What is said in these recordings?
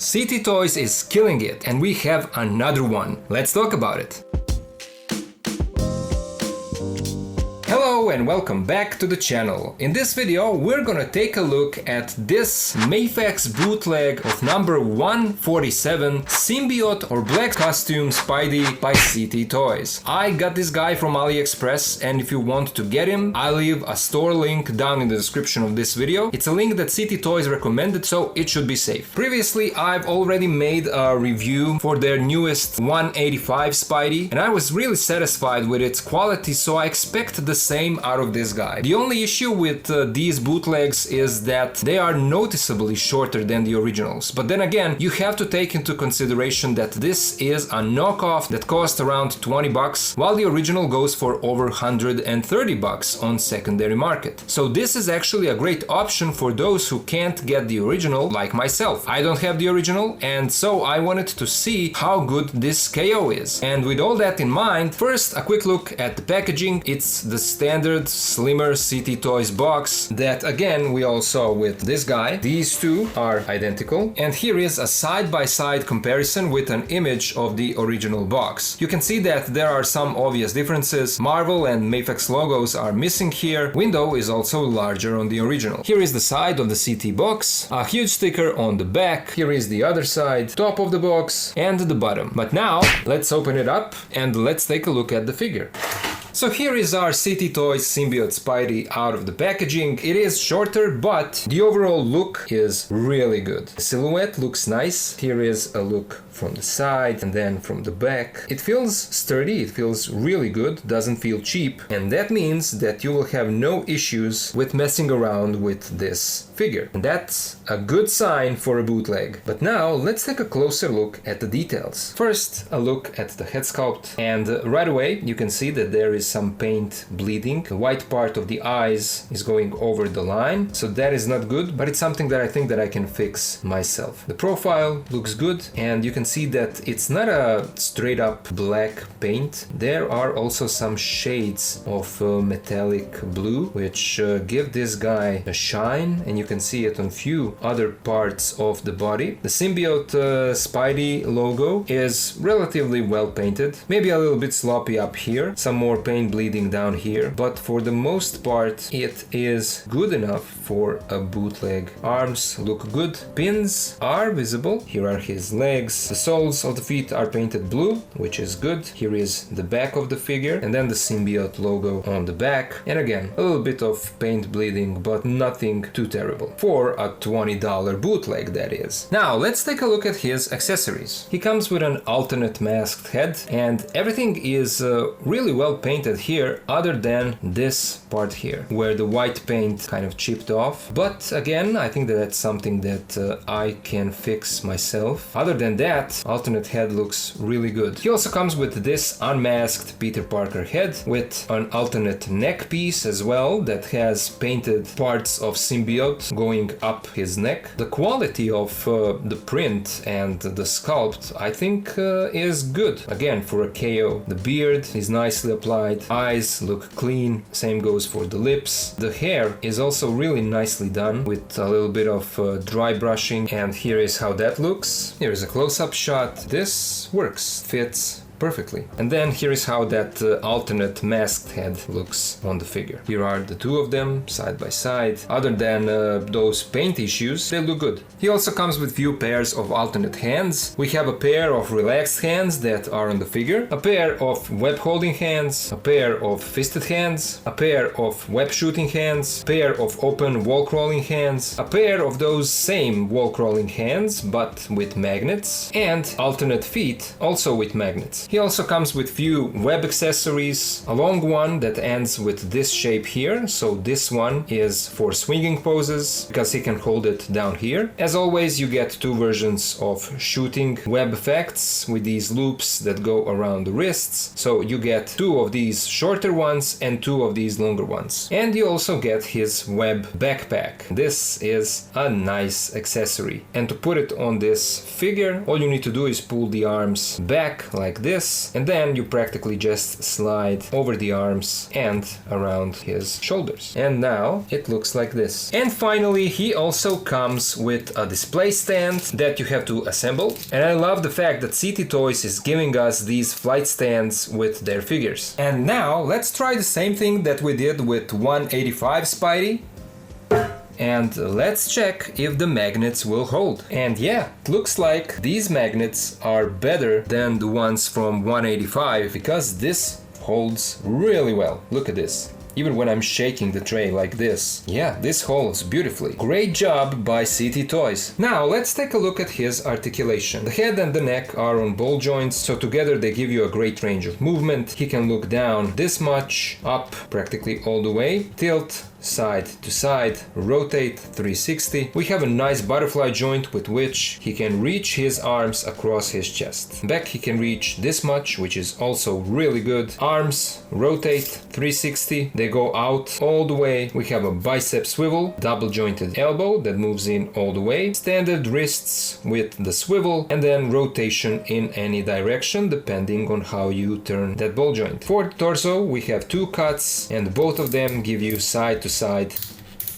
CT Toys is killing it, and we have another one. Let's talk about it. Hello and welcome back to the channel. In this video we're gonna take a look at this MAFEX bootleg of number 147 Symbiote or Black Costume Spidey by CT Toys. I got this guy from AliExpress, and if you want to get him, I'll leave a store link down in the description of this video. It's a link that CT Toys recommended, so it should be safe. Previously I've already made a review for their newest 185 Spidey, and I was really satisfied with its quality, so I expect the same out of this guy. The only issue with these bootlegs is that they are noticeably shorter than the originals, but then again you have to take into consideration that this is a knockoff that costs around 20 bucks, while the original goes for over 130 bucks on secondary market. So this is actually a great option for those who can't get the original, like myself. I don't have the original, and so I wanted to see how good this KO is. And with all that in mind, first a quick look at the packaging. It's the standard slimmer CT Toys box that again we all saw with this guy. These two are identical, and here is a side-by-side comparison with an image of the original box. You can see that there are some obvious differences. Marvel and MAFEX logos are missing here. Window is also larger on the original. Here is the side of the CT box, a huge sticker on the back. Here is the other side, top of the box, and the bottom. But now let's open it up and let's take a look at the figure. So here is our CT Toys Symbiote Spidey out of the packaging. It is shorter, but the overall look is really good. The silhouette looks nice. Here is a look from the side and then from the back. It feels sturdy, it feels really good, doesn't feel cheap, and that means that you will have no issues with messing around with this figure. And that's a good sign for a bootleg. But now let's take a closer look at the details. First, a look at the head sculpt, and right away you can see that there is some paint bleeding. The white part of the eyes is going over the line, so that is not good, but it's something that I think that I can fix myself. The profile looks good, and you can see that it's not a straight up black paint. There are also some shades of metallic blue, which give this guy a shine, and you can see it on few other parts of the body. The Symbiote Spidey logo is relatively well painted, maybe a little bit sloppy up here, some more paint bleeding down here, but for the most part it is good enough for a bootleg. Arms look good, pins are visible, here are his legs, the soles of the feet are painted blue, which is good. Here is the back of the figure, and then the Symbiote logo on the back, and again a little bit of paint bleeding, but nothing too terrible for a $20 bootleg, that is. Now let's take a look at his accessories. He comes with an alternate masked head, and everything is really well painted here, other than this part here where the white paint kind of chipped off, but again I think that that's something that I can fix myself. Other than that, alternate head looks really good. He also comes with this unmasked Peter Parker head with an alternate neck piece as well that has painted parts of Symbiote going up his neck. The quality of the print and the sculpt I think is good, again for a KO. The beard is nicely applied, eyes look clean, same goes for the lips. The hair is also really nicely done with a little bit of dry brushing, and here is how that looks. Here is a close-up shot. This works, fits perfectly. And then here is how that alternate masked head looks on the figure. Here are the two of them side by side. Other than those paint issues, they look good. He also comes with few pairs of alternate hands. We have a pair of relaxed hands that are on the figure, a pair of web holding hands, a pair of fisted hands, a pair of web shooting hands, a pair of open wall crawling hands, a pair of those same wall crawling hands but with magnets, and alternate feet also with magnets. He also comes with few web accessories, a long one that ends with this shape here, so this one is for swinging poses because he can hold it down here. As always, you get two versions of shooting web effects with these loops that go around the wrists, so you get two of these shorter ones and two of these longer ones. And you also get his web backpack. This is a nice accessory, and to put it on this figure all you need to do is pull the arms back like this, this, and then you practically just slide over the arms and around his shoulders. And now it looks like this. And finally, he also comes with a display stand that you have to assemble. And I love the fact that City Toys is giving us these flight stands with their figures. And now let's try the same thing that we did with 185 Spidey. And let's check if the magnets will hold. And yeah, it looks like these magnets are better than the ones from 185 because this holds really well. Look at this. Even when I'm shaking the tray like this. Yeah, this holds beautifully. Great job by City Toys. Now let's take a look at his articulation. The head and the neck are on ball joints, so together they give you a great range of movement. He can look down this much, up practically all the way, tilt, side to side, rotate 360. We have a nice butterfly joint with which he can reach his arms across his chest. Back he can reach this much, which is also really good. Arms rotate 360, they go out all the way. We have a bicep swivel, double jointed elbow that moves in all the way, standard wrists with the swivel, and then rotation in any direction depending on how you turn that ball joint. For the torso we have two cuts, and both of them give you side to side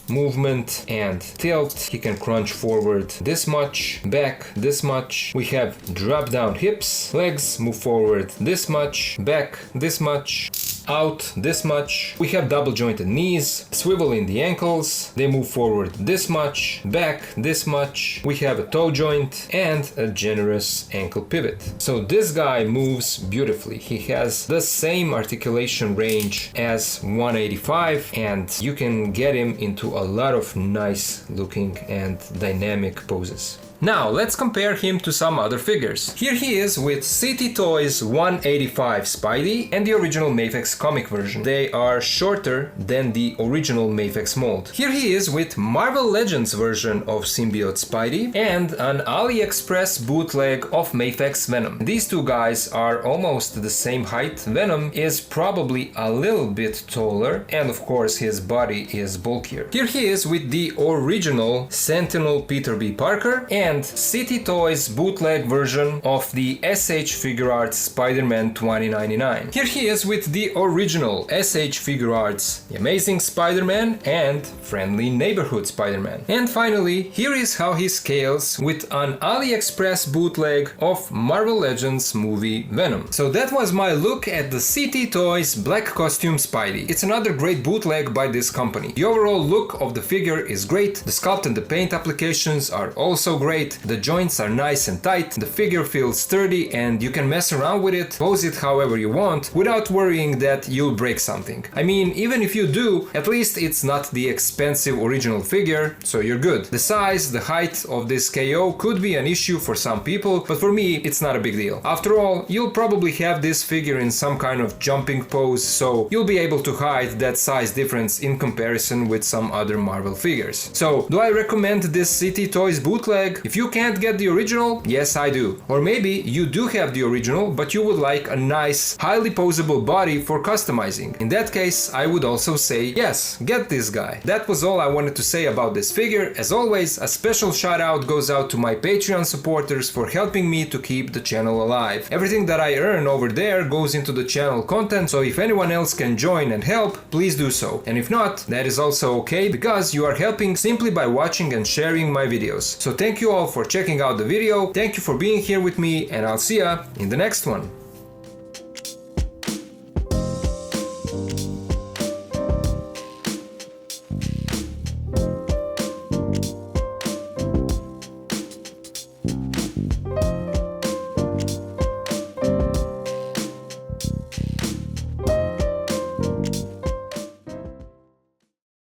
movement and tilt. He can crunch forward this much, back this much. We have drop down hips, legs move forward this much, back this much, out this much. We have double jointed knees, swivel in the ankles, they move forward this much, back this much. We have a toe joint and a generous ankle pivot. So this guy moves beautifully. He has the same articulation range as 185, and you can get him into a lot of nice looking and dynamic poses. Now let's compare him to some other figures. Here he is with City Toys 185 Spidey and the original MAFEX comic version. They are shorter than the original MAFEX mold. Here he is with Marvel Legends version of Symbiote Spidey and an AliExpress bootleg of MAFEX Venom. These two guys are almost the same height. Venom is probably a little bit taller, and of course his body is bulkier. Here he is with the original Sentinel Peter B. Parker and City Toys bootleg version of the SH Figuarts Spider-Man 2099. Here he is with the original SH Figuarts The Amazing Spider-Man and Friendly Neighborhood Spider-Man. And finally, here is how he scales with an AliExpress bootleg of Marvel Legends movie Venom. So that was my look at the City Toys Black Costume Spidey. It's another great bootleg by this company. The overall look of the figure is great, the sculpt and the paint applications are also great. The joints are nice and tight, the figure feels sturdy, and you can mess around with it, pose it however you want, without worrying that you'll break something. I mean, even if you do, at least it's not the expensive original figure, so you're good. The size, the height of this KO could be an issue for some people, but for me, it's not a big deal. After all, you'll probably have this figure in some kind of jumping pose, so you'll be able to hide that size difference in comparison with some other Marvel figures. So, do I recommend this City Toys bootleg? If you can't get the original, yes I do. Or maybe you do have the original, but you would like a nice, highly posable body for customizing. In that case, I would also say yes, get this guy. That was all I wanted to say about this figure. As always, a special shout out goes out to my Patreon supporters for helping me to keep the channel alive. Everything that I earn over there goes into the channel content, so if anyone else can join and help, please do so. And if not, that is also okay, because you are helping simply by watching and sharing my videos. So thank you all for checking out the video, thank you for being here with me, and I'll see ya in the next one.